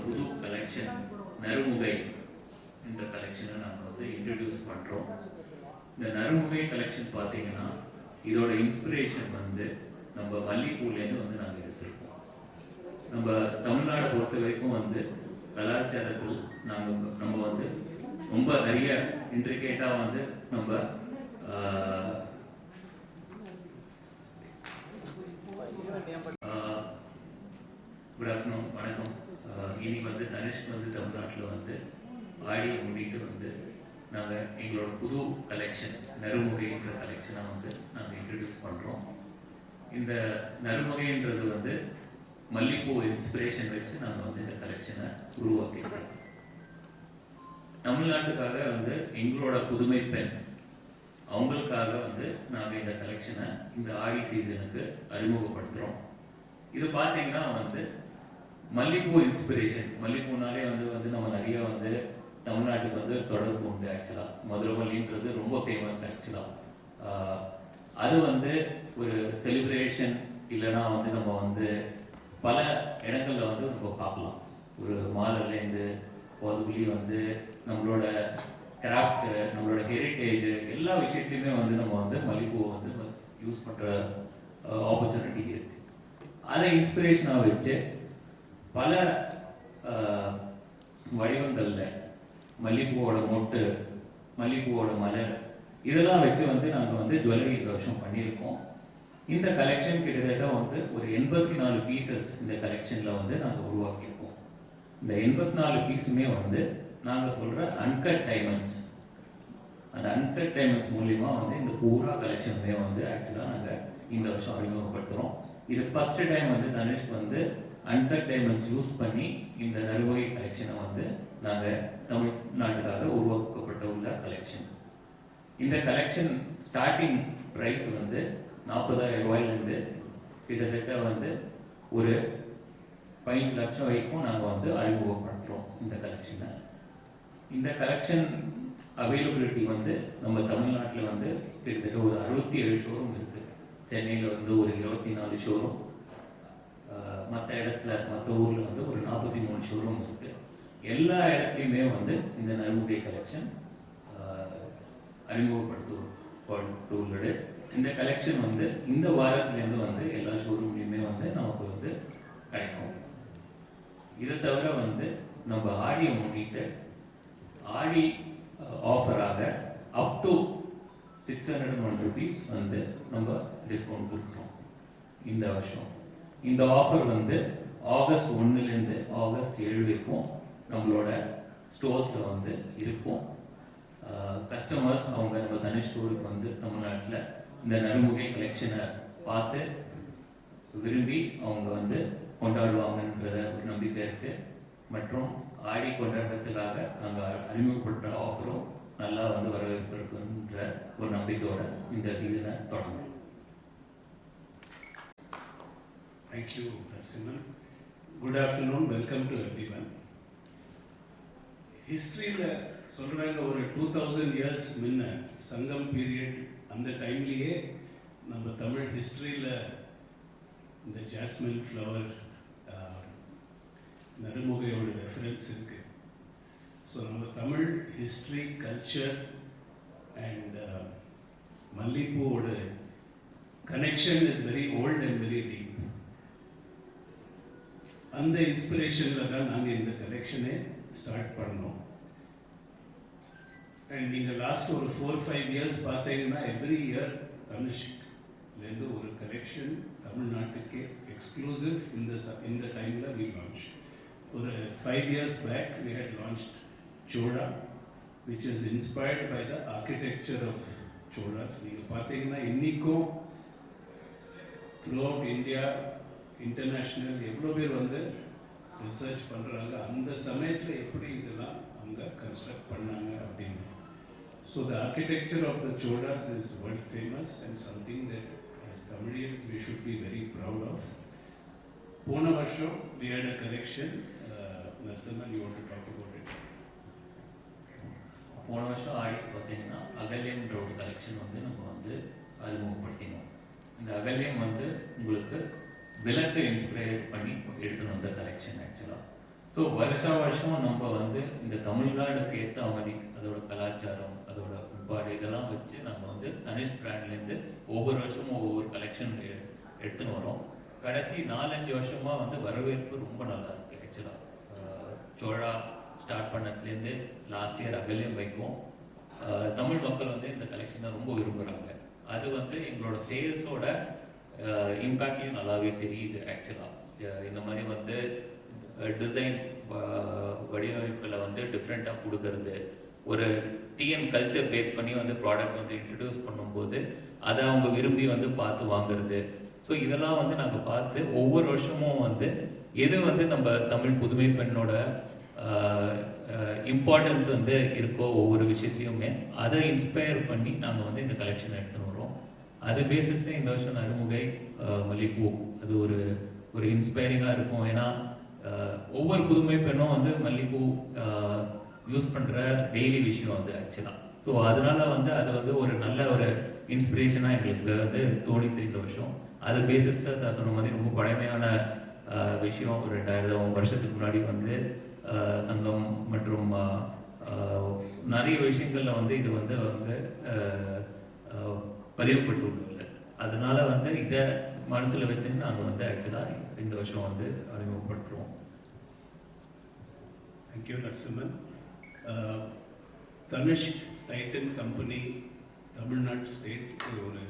புது கலெக்ஷன் நறுமுகை இந்த கலெக்ஷனை நாங்கள் வந்து இன்ட்ரடியூஸ் பண்ணுறோம். இந்த நறுமுகை கலெக்ஷன் பார்த்தீங்கன்னா இதோட இன்ஸ்பிரேஷன் வந்து நம்ம மல்லிப்பூலேருந்து வந்து நாங்கள் எடுத்திருக்கோம். நம்ம தமிழ்நாடை பொறுத்த வரைக்கும் வந்து கலாச்சாரத்தில் நம்ம வந்து ரொம்ப நிறைய இன்ட்ரிகேட்டாக வந்து நம்ம குட் ஆஃப்டர்நூன், வணக்கம். இன்னைக்கு வந்து தனிஷ்க் வந்து தமிழ்நாட்டில் வந்து ஆடியை முன்னிட்டு வந்து நாங்கள் எங்களோட புது கலெக்ஷன் நறுமுகைன்ற கலெக்ஷனை வந்து நாங்கள் இன்ட்ரடியூஸ் பண்ணுறோம். இந்த நறுமுகைன்றது வந்து மல்லிப்பூ இன்ஸ்பிரேஷன் வச்சு நாங்கள் வந்து இந்த கலெக்ஷனை உருவாக்கியிருக்கோம். தமிழ்நாட்டுக்காக வந்து எங்களோட புதுமை பெண் அவங்களுக்காக வந்து நாங்கள் இந்த கலெக்ஷனை இந்த ஆடி சீசனுக்கு அறிமுகப்படுத்துகிறோம். இது பார்த்தீங்கன்னா வந்து மல்லிப்பூ இன்ஸ்பிரேஷன். மல்லிப்பூனாலே வந்து நம்ம நிறைய வந்து தமிழ்நாட்டுக்கு வந்து தொடர்பு உண்டு. ஆக்சுவலாக மதுரமல்லின்றது ரொம்ப ஃபேமஸ். ஆக்சுவலாக அது வந்து ஒரு செலிப்ரேஷன் இல்லைன்னா வந்து நம்ம வந்து பல இடங்களில் வந்து நம்ம பார்க்கலாம். ஒரு மாலர்லேருந்து பாசிபிளி வந்து நம்மளோட கிராஃப்ட், நம்மளோட ஹெரிட்டேஜ் எல்லா விஷயத்துலையுமே வந்து நம்ம வந்து மல்லிப்பூவை வந்து யூஸ் பண்ணுற ஆப்பர்ச்சுனிட்டி இருக்கு. அதை இன்ஸ்பிரேஷனாக வச்சு பல வடிவங்களில் மல்லிப்பூவோட மொட்டு, மல்லிப்பூவோட மலர் இதெல்லாம் வச்சு வந்து நாங்கள் வந்து ஜுவல்லரி இந்த வருஷம் பண்ணியிருக்கோம். இந்த கலெக்ஷன் கிட்டத்தட்ட வந்து ஒரு 84 பீசஸ் இந்த கலெக்ஷனில் வந்து நாங்கள் உருவாக்கியிருக்கோம். இந்த 84 பீஸுமே வந்து நாங்கள் சொல்கிற அன்கட் டைமண்ட்ஸ். அந்த அன்கட் டைமண்ட்ஸ் மூலிமா வந்து இந்த பூரா கலெக்ஷனுமே வந்து ஆக்சுவலாக நாங்கள் இந்த வருஷம் அறிமுகப்படுத்துகிறோம். இது ஃபர்ஸ்ட் டைம் வந்து தனுஷ்க் வந்து அன்கட் டைமண்ட்ஸ் யூஸ் பண்ணி இந்த நறுமுகை கலெக்ஷனை வந்து நாங்கள் தமிழ்நாட்டுக்காக உருவாக்கப்பட்ட உள்ள கலெக்ஷன். இந்த கலெக்ஷன் ஸ்டார்டிங் ப்ரைஸ் வந்து 40,000 ரூபாயிலேருந்து கிட்டத்தட்ட வந்து ஒரு 5 லட்சம் வரைக்கும் நாங்கள் வந்து அறிமுகப்படுத்துகிறோம் இந்த கலெக்ஷனை. இந்த கலெக்ஷன் அவைலபிலிட்டி வந்து நம்ம தமிழ்நாட்டில் வந்து கிட்டத்தட்ட ஒரு 67 ஷோரூம் இருக்குது. சென்னையில் வந்து ஒரு 24 ஷோரூம், மற்ற இடத்துல மற்ற ஊரில் வந்து ஒரு 43 ஷோரூம் இருக்குது. எல்லா இடத்துலையுமே வந்து இந்த நறுமுகை கலெக்ஷன் அறிமுகப்படுத்தப்பட்டுள்ளது. இந்த கலெக்ஷன் வந்து இந்த வாரத்துலேருந்து வந்து எல்லா ஷோரூம்லேயுமே வந்து நமக்கு வந்து கிடைக்கும். இதை தவிர வந்து நம்ம ஆடியை முன்னிட்டு ஆடி ஆஃபராக அப் டு 601 rupees வந்து நம்ம டிஸ்கவுண்ட் கொடுக்குறோம் இந்த வருஷம். இந்த ஆஃபர் வந்து ஆகஸ்ட் 1லேருந்து ஆகஸ்ட் 7 வரைக்கும் நம்மளோட ஸ்டோர்ஸில் வந்து இருக்கும். கஸ்டமர்ஸ் அவங்க நம்ம தனி ஸ்டோருக்கு வந்து தமிழ்நாட்டில் இந்த நறுமுகை கலெக்ஷனை பார்த்து விரும்பி அவங்க வந்து கொண்டாடுவாங்கன்ற ஒரு நம்பிக்கை இருக்கு. மற்றும் ஆடி கொண்டாடுறதுக்காக நாங்கள் அறிமுகப்படுற ஆஃபரும் நல்லா வந்து வரவேற்பு இருக்குன்ற ஒரு நம்பிக்கையோட இந்த சீசனை தொடங்கும். Thank you, Narasimhan. Good afternoon, welcome to everyone. ஹிஸ்ட்ரியில் சொல்கிறாங்க ஒரு 2000 years முன்ன சங்கம் பீரியட் அந்த டைம்லேயே நம்ம தமிழ் ஹிஸ்ட்ரியில் இந்த ஜாஸ்மின் ஃப்ளவர் நறுமுகையோட ரெஃபரன்ஸ் இருக்குது. ஸோ நம்ம தமிழ் ஹிஸ்ட்ரி, கல்ச்சர் அண்ட் மல்லிப்பூவோட connection is very old and very deep. அந்த இன்ஸ்பிரேஷனில் தான் நாங்கள் இந்த கலெக்ஷனே ஸ்டார்ட் பண்ணோம். அண்ட் நீங்கள் லாஸ்ட் ஒரு 4-5 years பார்த்தீங்கன்னா எவ்ரி இயர் தனுஷ்க்லேருந்து ஒரு கலெக்ஷன் தமிழ்நாட்டுக்கே எக்ஸ்க்ளூசிவ் இந்த டைமில் வி லான்ச். ஒரு 5 years back we had launched Chola, which is inspired by the architecture of Cholas. நீங்கள் பார்த்தீங்கன்னா இன்றைக்கும் த்ரூ அவுட் இந்தியா இன்டர்நேஷ்னல் எவ்வளோ பேர் வந்து ரிசர்ச் பண்ணுறாங்க அந்த சமயத்தில் எப்படி இதெல்லாம் அவங்க கன்ஸ்ட்ரக்ட் பண்ணாங்க அப்படின்னு. So the architecture of the Cholas is world famous and something that as Tamilians we should be very proud of. போன வருஷம் we had a collection. Narasimhan, you want to talk about it? போன வருஷம் ஆடிக்கு பார்த்தீங்கன்னா அகல்யம்ன்ற ஒரு collection வந்து நம்ம வந்து அறிமுகப்படுத்தினோம். இந்த அகல்யம் வந்து உங்களுக்கு விளக்கு இன்ஸ்பயர் பண்ணி எடுத்துன்னு வந்த கலெக்ஷன் ஆக்சுவலாக. ஸோ வருஷம் நம்ம வந்து இந்த தமிழ்நாடுக்கு ஏற்ற மாதிரி அதோட கலாச்சாரம், அதோட பண்பாடு இதெல்லாம் வச்சு நம்ம வந்து தனிஷ் பிராண்ட்லேருந்து ஒவ்வொரு வருஷமும் ஒவ்வொரு கலெக்ஷன் எடுத்துன்னு வரோம். கடைசி 4-5 வருஷமா வந்து வரவேற்பு ரொம்ப நல்லா இருக்கு. ஆக்சுவலாக சோழா ஸ்டார்ட் பண்ணதுலேருந்து லாஸ்ட் இயர் அகல்யம் வைக்கும் தமிழ் மக்கள் வந்து இந்த கலெக்ஷனை ரொம்ப விரும்புகிறாங்க. அது வந்து எங்களோட சேல்ஸோட இம்பேக்ட்லையும் நல்லாவே தெரியுது. ஆக்சுவலாக இந்த மாதிரி வந்து டிசைன் வடிவமைப்பில் வந்து டிஃப்ரெண்ட்டாக கொடுக்கறது, ஒரு டிஎன் கல்ச்சர் பேஸ் பண்ணி வந்து ப்ராடக்ட் வந்து இன்ட்ரடியூஸ் பண்ணும்போது அதை அவங்க விரும்பி வந்து பார்த்து வாங்குறது. ஸோ இதெல்லாம் வந்து நாங்கள் பார்த்து ஒவ்வொரு வருஷமும் வந்து எது வந்து நம்ம தமிழ் புதுமை பெண்ணோட இம்பார்ட்டன்ஸ் வந்து இருக்கோ ஒவ்வொரு விஷயத்துலையுமே அதை இன்ஸ்பயர் பண்ணி நாங்கள் வந்து இந்த கலெக்ஷன் எடுத்துன்னு வரோம். அது பேசிஸில் இந்த வருஷம் அருமுகை மல்லிகைப்பூ அது ஒரு ஒரு இன்ஸ்பைரிங்காக இருக்கும். ஏன்னா ஒவ்வொரு புதுமை பெண்ணும் வந்து மல்லிகைப்பூ யூஸ் பண்ணுற டெய்லி விஷயம் வந்து ஆக்சுவலாக. ஸோ அதனால வந்து அது வந்து ஒரு நல்ல ஒரு இன்ஸ்பிரேஷனாக எங்களுக்கு வந்து தோணித்து இந்த வருஷம். அது பேசிஸில் சார் சொன்ன மாதிரி ரொம்ப பழமையான விஷயம். 2000 வருஷத்துக்கு முன்னாடி வந்து சங்கம் மற்றும் நிறைய விஷயங்களில் வந்து இது வந்து பதிவுபட்டுள்ளது. அதனால வந்து இதை மனசில் வச்சுன்னு நாங்கள் வந்து ஆக்சுவலாக இந்த வருஷம் வந்து அறிமுகப்படுத்துகிறோம். Thank you Narasimhan. Tanishq Titan company Tamil Nadu state ஒரு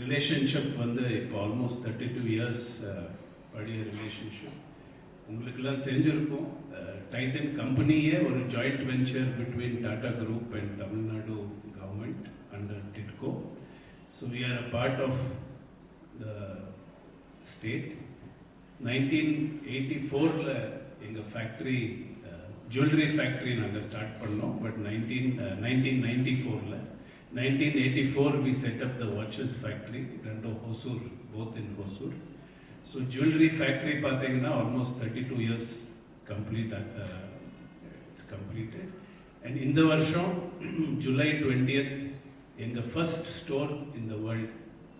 ரிலேஷன்ஷிப் வந்து இப்போ ஆல்மோஸ்ட் 32 இயர்ஸ் பழைய ரிலேஷன்ஷிப். உங்களுக்கெல்லாம் தெரிஞ்சிருக்கும், டைட்டன் கம்பெனியே ஒரு joint venture between Tata group and Tamil Nadu government under TIDCO. So we are a part of the state. 1984 எங்கள் ஃபேக்ட்ரி ஜுவல்லரி ஃபேக்ட்ரி நாங்கள் ஸ்டார்ட் பண்ணோம். But 1994 1984 we set up the watches factory in Hosur, both in Hosur. So jewelry factory pathina almost 32 years complete. It's completed. And in the varsham July 20th enga first store in the world.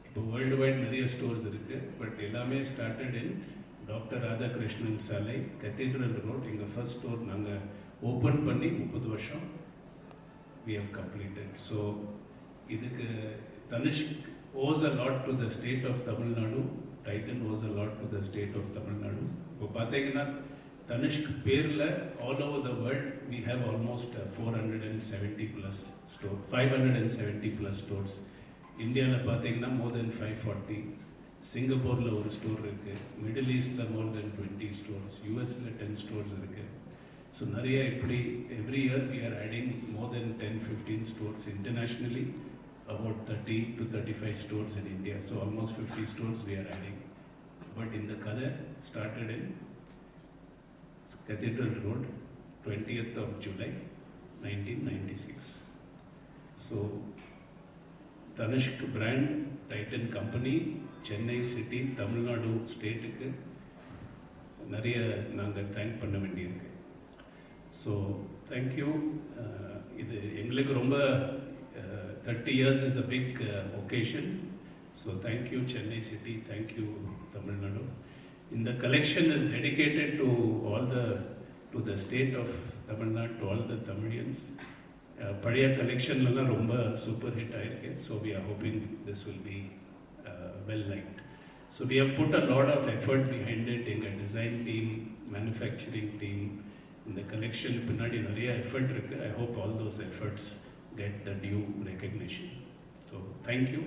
Ipo worldwide nariya stores irukku, but ellame started in Dr. Radhakrishnan Salai, Cathedral Road. Enga first store nanga open panni 30 varsham we have completed. So idukku Tanishq owes a lot to the state of Tamil Nadu. Titan owes a lot to the state of Tamil Nadu. இப்போ பார்த்தீங்கன்னா தனிஷ்க் பேரில் all over the world we have almost 470 plus stores, 570 plus stores. இந்தியாவில் பார்த்தீங்கன்னா more than 540. சிங்கப்பூரில் ஒரு store இருக்குது, middle ஈஸ்டில் more than 20 stores, யூஎஸில் 10 stores இருக்குது. ஸோ நிறைய இப்படி every year we are adding more than 10-15 stores internationally, about 30 to 35 stores in India. So almost 50 stores we are adding. But in the Kada started in Cathedral Road, 20th of July 1996. So Tanishq brand, Titan company, Chennai city, Tamil Nadu state ku nariya naanga thank panna vendiyirukku. So thank you. Idu engalukku romba 30 years is a big occasion. So thank you Chennai city, thank you Tamil Nadu. In the collection is dedicated to the state of Tamil Nadu, to all the Tamilians. Padiya collection la romba super hit aayirukku. So we are hoping this will be well liked. So we have put a lot of effort behind it. Enga design team, manufacturing team, in the collection pinnadi nariya effort irukku. I hope all those efforts get the due recognition. So thank you.